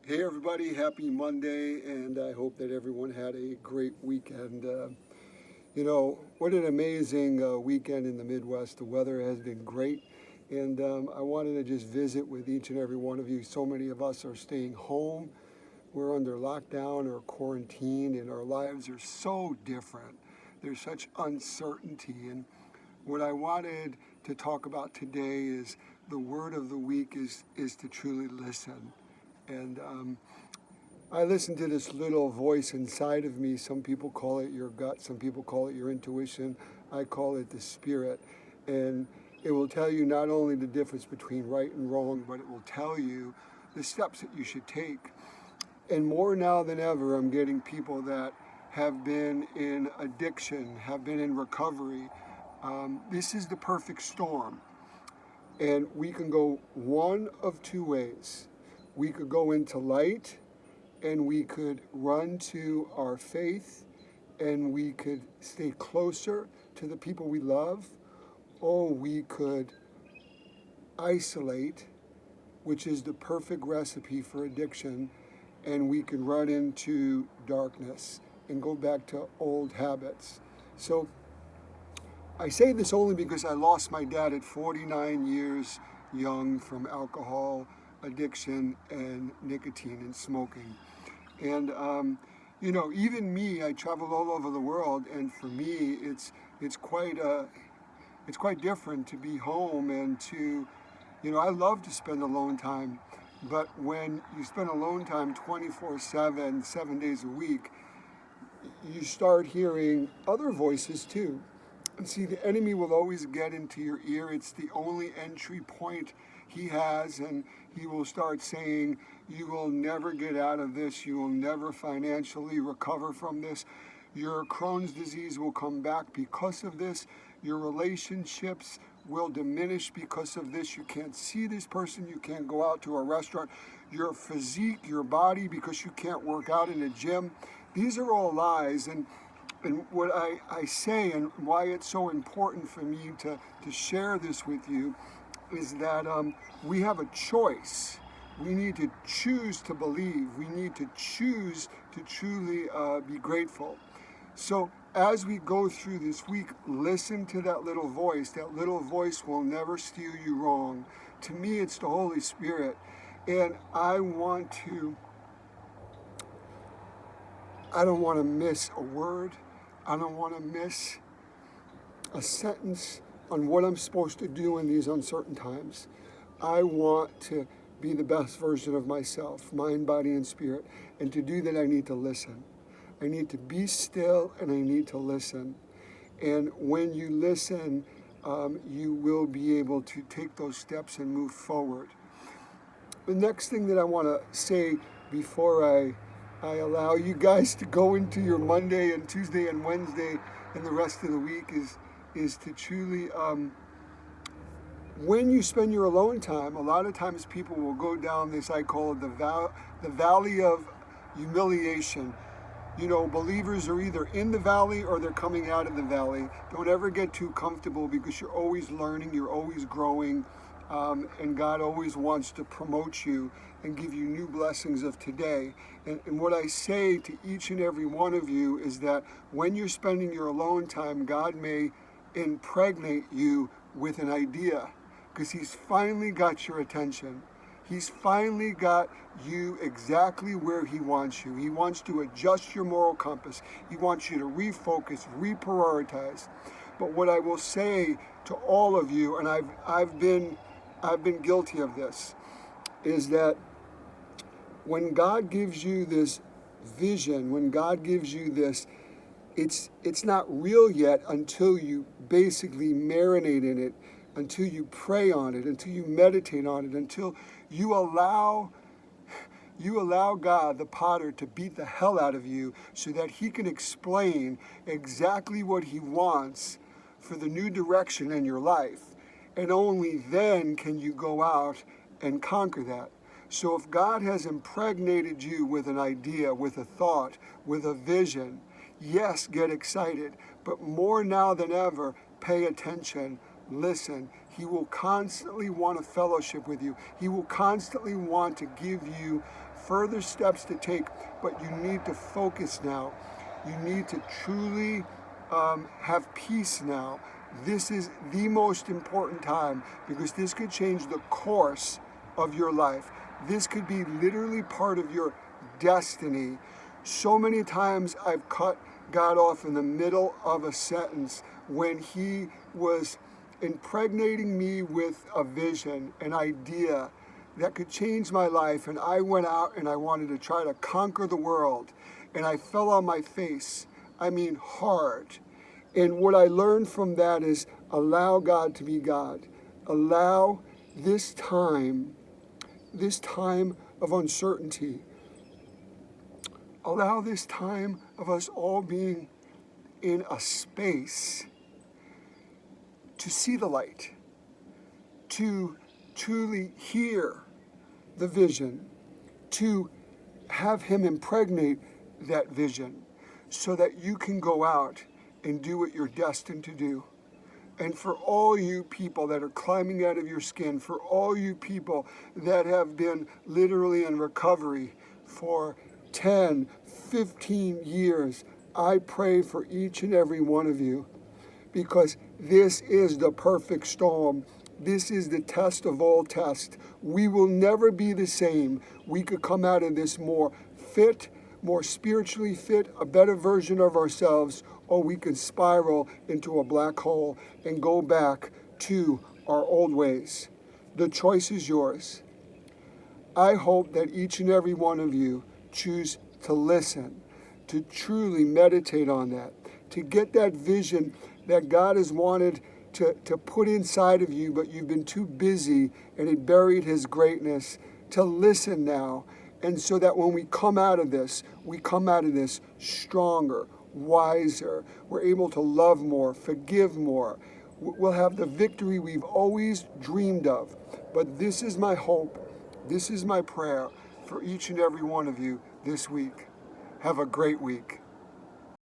Hey everybody, happy Monday, and I hope that everyone had a great weekend. What an amazing weekend in the Midwest. The weather has been great, and I wanted to just visit with each and every one of you. So many of us are staying home, we're under lockdown or quarantine, and our lives are so different. There's such uncertainty, and what I wanted to talk about today is the word of the week is to truly listen. And I listen to this little voice inside of me. Some people call it your gut, some people call it your intuition. I call it the spirit. And it will tell you not only the difference between right and wrong, but it will tell you the steps that you should take. And more now than ever, I'm getting people that have been in addiction, have been in recovery. This is the perfect storm. And we can go one of two ways. We could go into light and we could run to our faith and we could stay closer to the people we love, or we could isolate, which is the perfect recipe for addiction, and we can run into darkness and go back to old habits. So I say this only because I lost my dad at 49 years young from alcohol addiction and nicotine and smoking. And even me, I travel all over the world, and for me, it's quite it's quite different to be home and to, I love to spend alone time, but when you spend alone time 24/7, 7 days a week, you start hearing other voices too. And see, the enemy will always get into your ear. It's the only entry point he has, and he will start saying, you will never get out of this. You will never financially recover from this. Your Crohn's disease will come back because of this. Your relationships will diminish because of this. You can't see this person. You can't go out to a restaurant. Your physique, your body, because you can't work out in a gym. These are all lies. And what I say and why it's so important for me to share this with you is that we have a choice. We need to choose to believe. We need to choose to truly be grateful. So as we go through this week, listen to that little voice. That little voice will never steer you wrong. To me, it's the Holy Spirit. And I don't want to miss a word. I don't want to miss a sentence on what I'm supposed to do in these uncertain times. I want to be the best version of myself, mind, body, and spirit. And to do that, I need to listen. I need to be still and I need to listen. And when you listen, you will be able to take those steps and move forward. The next thing that I want to say before I allow you guys to go into your Monday and Tuesday and Wednesday and the rest of the week is to truly, when you spend your alone time, a lot of times people will go down this, I call it the valley of humiliation. Believers are either in the valley or they're coming out of the valley. Don't ever get too comfortable because you're always learning, you're always growing, and God always wants to promote you and give you new blessings of today. And what I say to each and every one of you is that when you're spending your alone time, God may impregnate you with an idea because He's finally got your attention. He's finally got you exactly where He wants you. He wants to adjust your moral compass. He wants you to refocus, reprioritize. But what I will say to all of you, and I've been guilty of this, is that when God gives you this vision, when God gives you this, it's not real yet until you basically marinate in it, until you pray on it, until you meditate on it, until you allow God, the potter, to beat the hell out of you so that He can explain exactly what He wants for the new direction in your life. And only then can you go out and conquer that. So if God has impregnated you with an idea, with a thought, with a vision, yes, get excited. But more now than ever, pay attention, listen, He will constantly want to fellowship with you. He will constantly want to give you further steps to take, but you need to focus now. You need to truly have peace now. This is the most important time because this could change the course of your life. This could be literally part of your destiny. So many times I've cut God off in the middle of a sentence when He was impregnating me with a vision, an idea that could change my life, and I went out and I wanted to try to conquer the world, and I fell on my face. I mean hard. And what I learned from that is allow God to be God. Allow this time of uncertainty, allow this time of us all being in a space to see the light, to truly hear the vision, to have Him impregnate that vision so that you can go out and do what you're destined to do. And for all you people that are climbing out of your skin, for all you people that have been literally in recovery for 10, 15 years, I pray for each and every one of you, because this is the perfect storm. This is the test of all tests. We will never be the same. We could come out of this more fit, more spiritually fit, a better version of ourselves, or we could spiral into a black hole and go back to our old ways. The choice is yours. I hope that each and every one of you choose to listen, to truly meditate on that, to get that vision that God has wanted to put inside of you, but you've been too busy and it buried His greatness, to listen now. And so that when we come out of this, we come out of this stronger, wiser. We're able to love more, forgive more. We'll have the victory we've always dreamed of. But this is my hope. This is my prayer for each and every one of you this week. Have a great week.